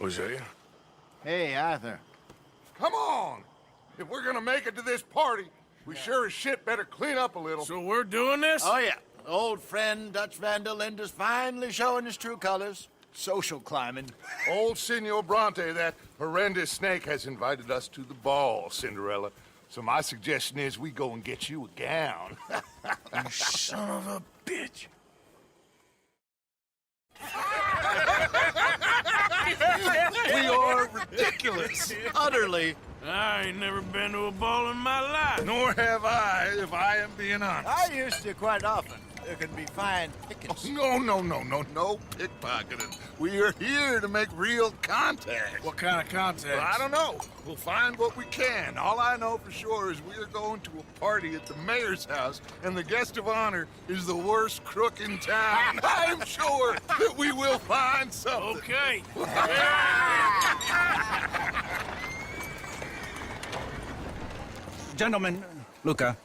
Hosea. Hey, Arthur. Come on! If we're gonna make it to this party, we sure as shit better clean up a little. So we're doing this? Oh, yeah. Old friend Dutch Van der Linde's finally showing his true colors. Social climbing. Old Senor Bronte, that horrendous snake, has invited us to the ball, Cinderella. So my suggestion is we go and get you a gown. You son of a bitch. We are ridiculous. Utterly. I ain't never been to a ball in my life. Nor have I, if I am being honest. I used to quite often. There can be fine pickings. No pickpocketing. We are here to make real contact. What kind of contact? Well, I don't know. We'll find what we can. All I know for sure is we are going to a party at the mayor's house, and the guest of honor is the worst crook in town. I'm sure that we will find something. Okay. Gentlemen, Luca,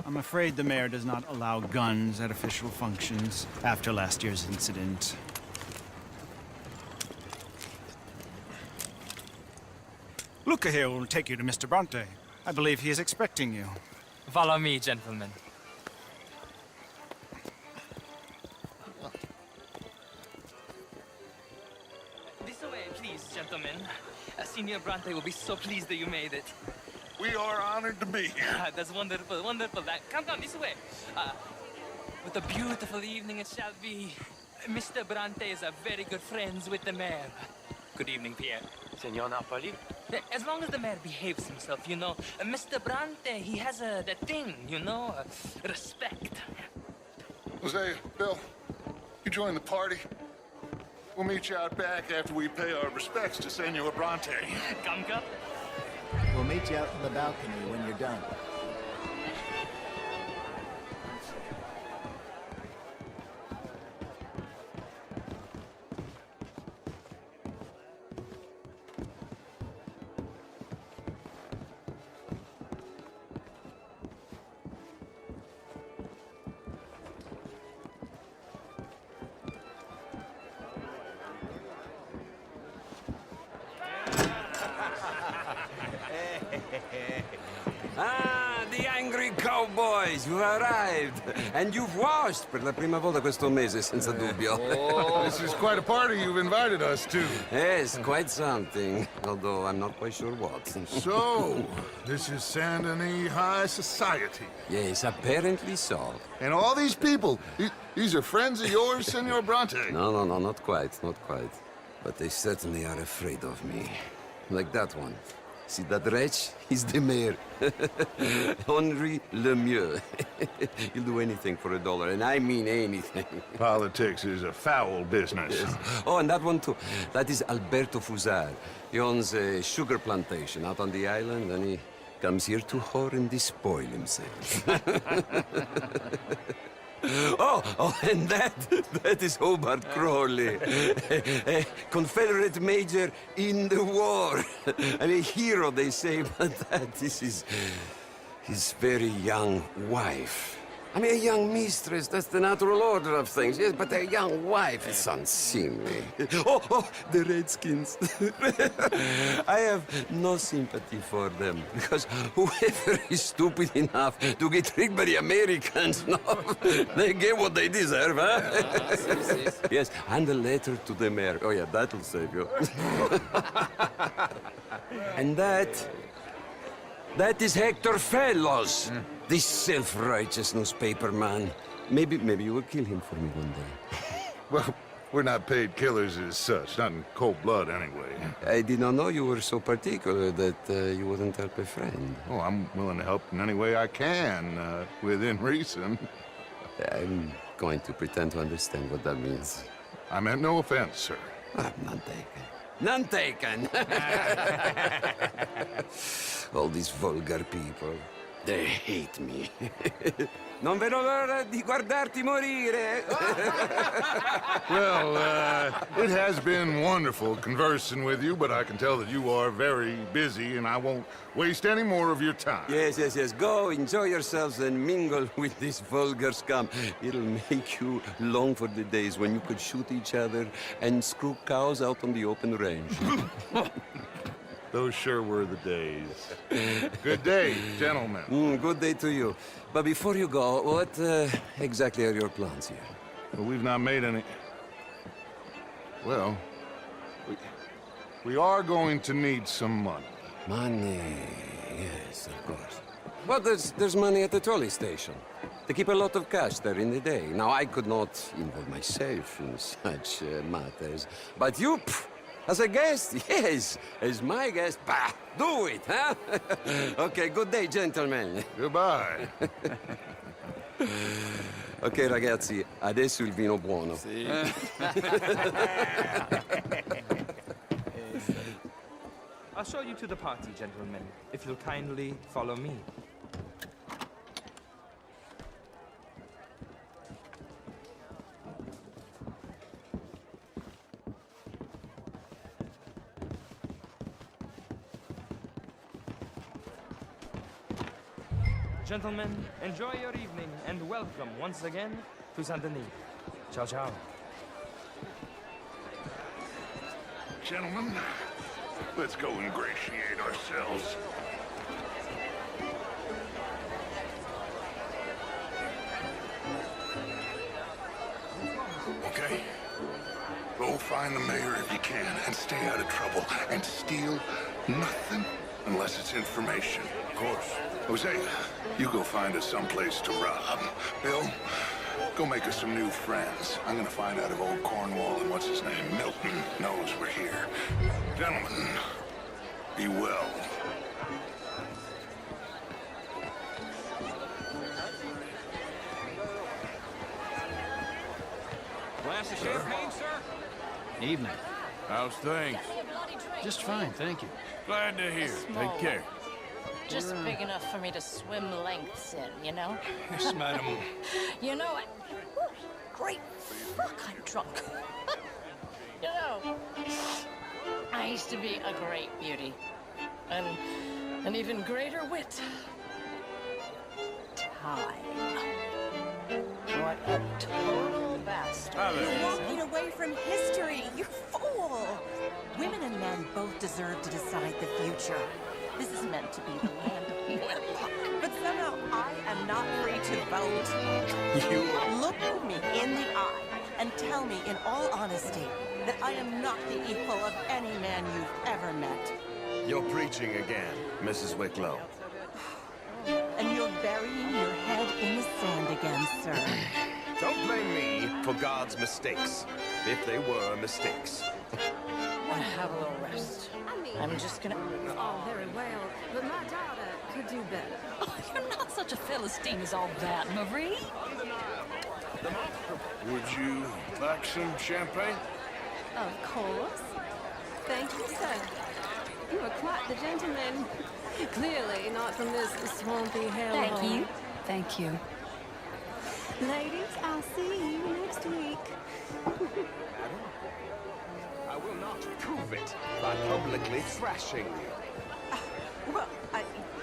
I'm afraid the mayor does not allow guns at official functions after last year's incident. Luca here will take you to Mr. Bronte. I believe he is expecting you. Follow me, gentlemen. This way, please, gentlemen. Senior Bronte will be so pleased that you made it. We are honored to be here. That's wonderful, wonderful. Come, this way. What a beautiful evening it shall be. Mr. Bronte is very good friends with the mayor. Good evening, Pierre. Senor Napoli? As long as the mayor behaves himself, you know. Mr. Bronte, he has that thing, you know, respect. Jose, Bill, you join the party. We'll meet you out back after we pay our respects to Senor Bronte. Come. We'll meet you out in the balcony when you're done. Ah, the angry cowboys, you've arrived. And you've washed per la prima volta questo mese, senza dubbio. This is quite a party you've invited us to. Yes, quite something. Although I'm not quite sure what. So, this is Saint Denis High Society. Yes, apparently so. And all these people, these are friends of yours, Senor Bronte? No, not quite, not quite. But they certainly are afraid of me. Like that one. See that wretch? He's the mayor. Henri Lemieux. He'll do anything for $1, and I mean anything. Politics is a foul business. Yes. Oh, and that one too. That is Alberto Fusar. He owns a sugar plantation out on the island, and he comes here to whore and despoil himself. Oh, and that is Hobart Crawley, a Confederate major in the war, and a hero, they say, but that is his very young wife. I mean, a young mistress, that's the natural order of things, yes, but a young wife, it's unseemly. Oh, the Redskins. I have no sympathy for them, because whoever is stupid enough to get tricked by the Americans, no, they get what they deserve, huh? Yes, and a letter to the mayor. Oh, yeah, that'll save you. And that is Hector Fellows. This self-righteous newspaper man. Maybe you will kill him for me one day. Well, we're not paid killers as such, not in cold blood anyway. I did not know you were so particular that you wouldn't help a friend. Oh, I'm willing to help in any way I can, within reason. I'm going to pretend to understand what that means. I meant no offense, sir. None taken. None taken! All these vulgar people. They hate me. Non vedo l'ora di guardarti morire. Well, it has been wonderful conversing with you, but I can tell that you are very busy, and I won't waste any more of your time. Yes, yes, yes. Go, enjoy yourselves, and mingle with this vulgar scum. It'll make you long for the days when you could shoot each other and screw cows out on the open range. Those sure were the days. Good day, gentlemen. Good day to you. But before you go, what exactly are your plans here? Well, we've not made any... Well, we are going to need some money. Money, yes, of course. Well, there's money at the trolley station. They keep a lot of cash there in the day. Now, I could not involve myself in such matters. But you, as a guest, yes, as my guest, bah, do it, huh? Okay, good day, gentlemen. Goodbye. Ok, ragazzi, adesso il vino buono. I'll show you to the party, gentlemen, if you'll kindly follow me. Gentlemen, enjoy your evening and welcome once again to Saint Denis. Ciao, ciao. Gentlemen, let's go ingratiate ourselves. Okay? Go find the mayor if you can and stay out of trouble and steal nothing unless it's information. Of course. Jose, you go find us someplace to rob. Bill, go make us some new friends. I'm gonna find out if old Cornwall and what's his name, Milton, knows we're here. Gentlemen, be well. Glass of champagne, sir? Evening. How's things? Just fine, thank you. Glad to hear. Small Take care. Just big enough for me to swim lengths in, you know? Yes, madam. You know, great fuck, I'm drunk. You know, I used to be a great beauty. And an even greater wit. Time. What a total bastard. You're walking away from history, you fool! Women and men both deserve to decide the future. This is meant to be the land of wedlock. But somehow I am not free to vote. You look me in the eye and tell me in all honesty that I am not the equal of any man you've ever met. You're preaching again, Mrs. Wicklow. And you're burying your head in the sand again, sir. Don't blame me for God's mistakes, if they were mistakes. Want to have a little rest. I'm just gonna... All very well, but my daughter could do better. Oh, you're not such a Philistine as all that, Marie. Would you like some champagne? Of course. Thank you, sir. You are quite the gentleman. Clearly not from this swampy hellhole. Thank you. Thank you. Ladies, I'll see you next week. I will not prove it by publicly thrashing you. Well,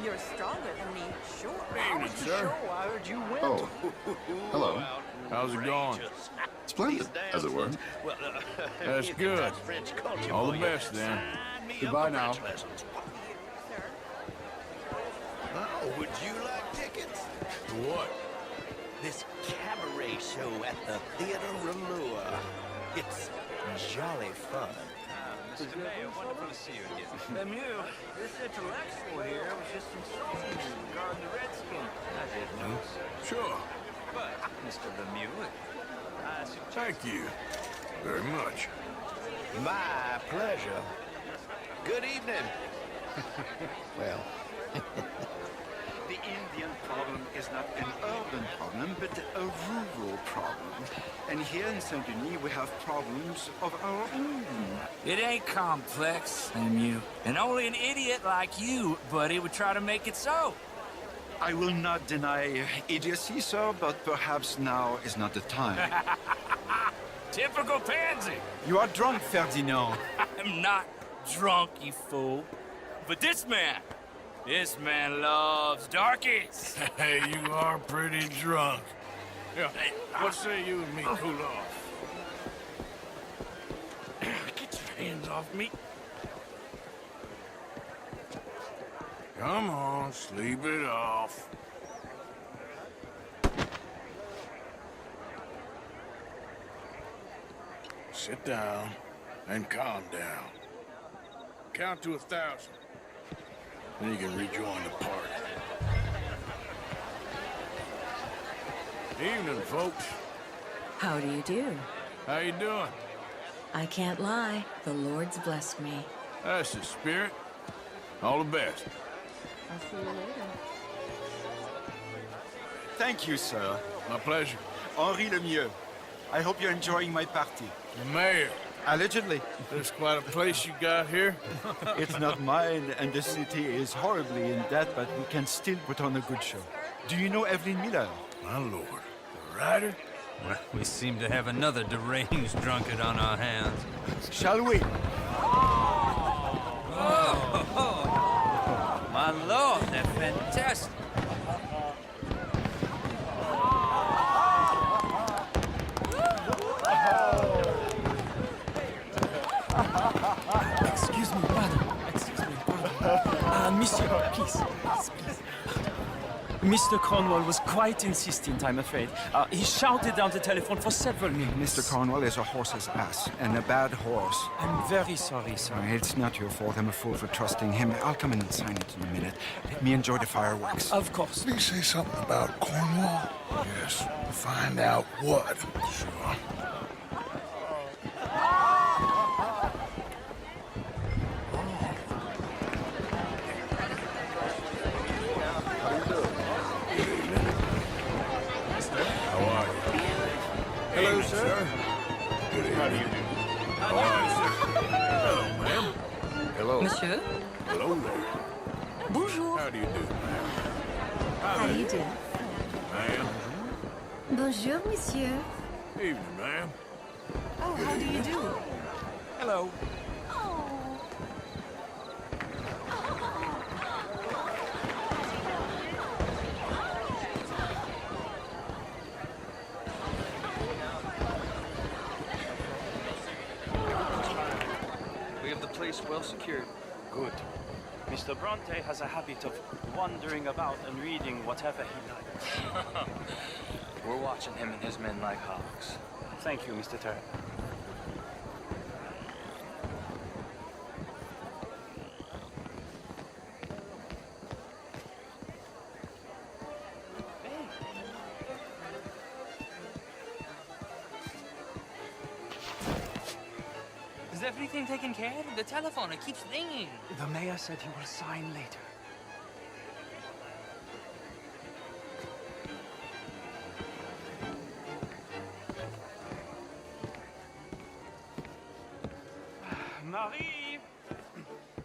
you're stronger than me, sure. Evening, sir. I heard you went. Oh, hello. How's it going? Splendid, as it were. That's good. All the best, then. Goodbye now. Oh, would you like tickets? What? This cabaret show at the Theater Rallua. It's jolly fun. Mr. Mayor, wonderful to see you again. Lemieux, this intellectual here was just insulting you regarding the Redskin. I did know. Sure. But, Mr. Lemieux, I suggest... Thank you very much. My pleasure. Good evening. Well, The Indian problem is not an urban problem, but a rural problem. And here in Saint-Denis, we have problems of our own. It ain't complex, Lemieux. And only an idiot like you, buddy, would try to make it so. I will not deny idiocy, sir, but perhaps now is not the time. Typical pansy. You are drunk, Ferdinand. I'm not drunk, you fool. But this man loves darkies. Hey, you are pretty drunk. Yeah, hey, what say you and me cool off? Get your hands off me. Come on, sleep it off. Sit down and calm down. Count to 1,000. Then you can rejoin the party. Evening, folks. How do you do? How you doing? I can't lie. The Lord's blessed me. That's the spirit. All the best. I'll see you later. Thank you, sir. My pleasure. Henri Lemieux. I hope you're enjoying my party. The mayor. Allegedly. There's quite a place you got here. It's not mine, and the city is horribly in debt, but we can still put on a good show. Do you know Evelyn Miller? My lord. The writer? Well, we seem to have another deranged drunkard on our hands. Shall we? Oh, my lord, they're fantastic. Excuse me, pardon. Excuse me, pardon. Monsieur, please. Mr. Cornwall was quite insistent, I'm afraid. He shouted down the telephone for several minutes. Mr. Cornwall is a horse's ass, and a bad horse. I'm very sorry, sir. It's not your fault. I'm a fool for trusting him. I'll come in and sign it in a minute. Let me enjoy the fireworks. Of course. Did he say something about Cornwall? Yes. Find out what. Sure. Hello, sir. Good evening. How do you do? How are you, sir? Hello, ma'am. Hello. Monsieur? Hello there. Bonjour. How do you do, ma'am? How do you do? Ma'am. Bonjour, monsieur. Evening, ma'am. Oh, how do you do? Hello. We have the place well secured. Good. Mr. Bronte has a habit of wandering about and reading whatever he likes. We're watching him and his men like hawks. Thank you, Mr. Turner. Is everything taken care of? The telephone, it keeps ringing. The mayor said he will sign later. Marie!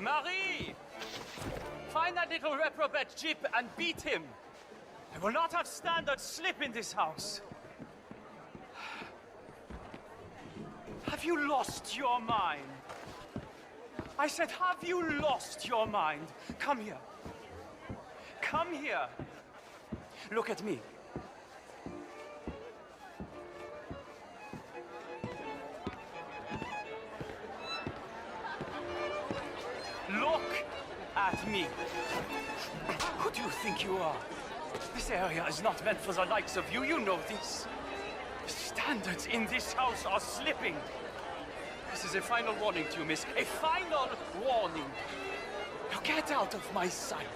Marie! Find that little reprobate Jip and beat him. I will not have standard slip in this house. Have you lost your mind? I said, have you lost your mind? Come here. Come here. Look at me. Look at me. Who do you think you are? This area is not meant for the likes of you. You know this. The standards in this house are slipping. This is a final warning to you, miss. A final warning. Now get out of my sight.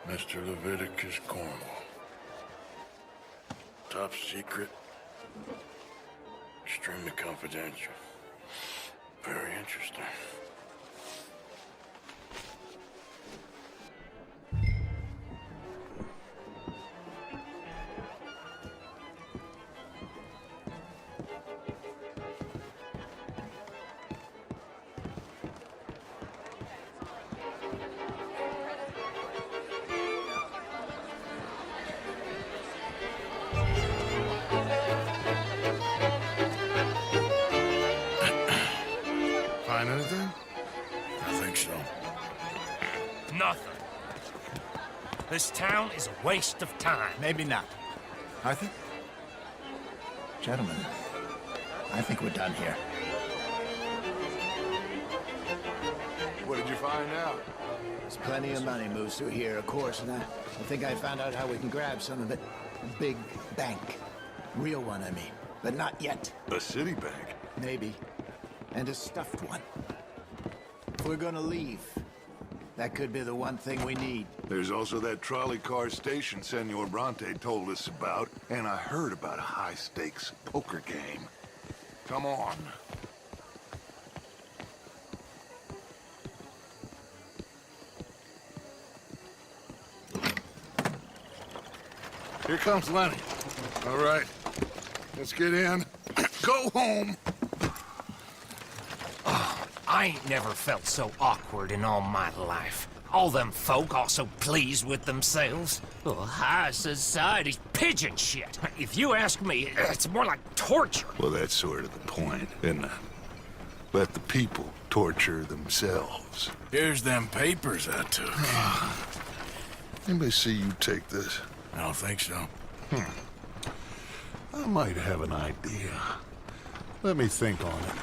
Mr. Leviticus Cornwall. Top secret. Extremely confidential. Very interesting. Find anything? I think so. Nothing. This town is a waste of time. Maybe not. Arthur? Gentlemen, I think we're done here. What did you find out? There's plenty of money moves through here, of course, and I think I found out how we can grab some of it. A big bank. Real one, I mean. But not yet. A city bank? Maybe. And a stuffed one. If we're gonna leave, that could be the one thing we need. There's also that trolley car station Senor Bronte told us about, and I heard about a high-stakes poker game. Come on. Here comes Lenny. All right, let's get in. Go home. I ain't never felt so awkward in all my life. All them folk all so pleased with themselves. Oh, high society's pigeon shit. If you ask me, it's more like torture. Well, that's sort of the point, isn't it? Let the people torture themselves. Here's them papers I took. Anybody see you take this? I don't think so. I might have an idea. Let me think on it.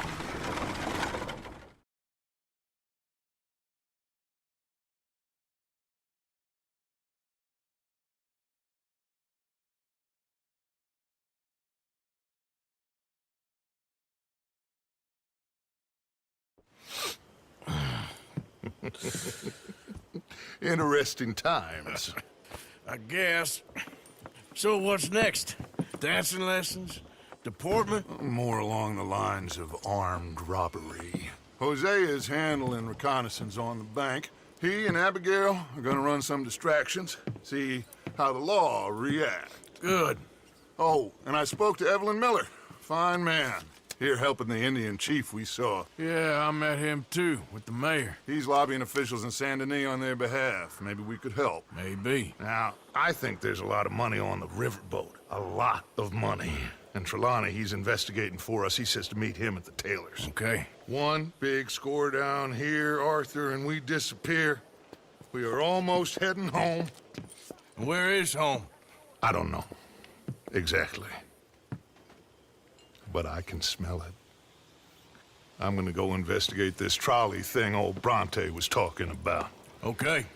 Interesting times. I guess. So what's next? Dancing lessons? Deportment? More along the lines of armed robbery. Hosea is handling reconnaissance on the bank. He and Abigail are gonna run some distractions, see how the law reacts. Good. Oh, and I spoke to Evelyn Miller. Fine man. Here helping the Indian chief we saw. Yeah, I met him too, with the mayor. He's lobbying officials in Saint Denis on their behalf. Maybe we could help. Maybe. Now, I think there's a lot of money on the riverboat. A lot of money. And Trelawney, he's investigating for us. He says to meet him at the Taylor's. Okay. One big score down here, Arthur, and we disappear. We are almost heading home. Where is home? I don't know. Exactly. But I can smell it. I'm gonna go investigate this trolley thing old Bronte was talking about. Okay.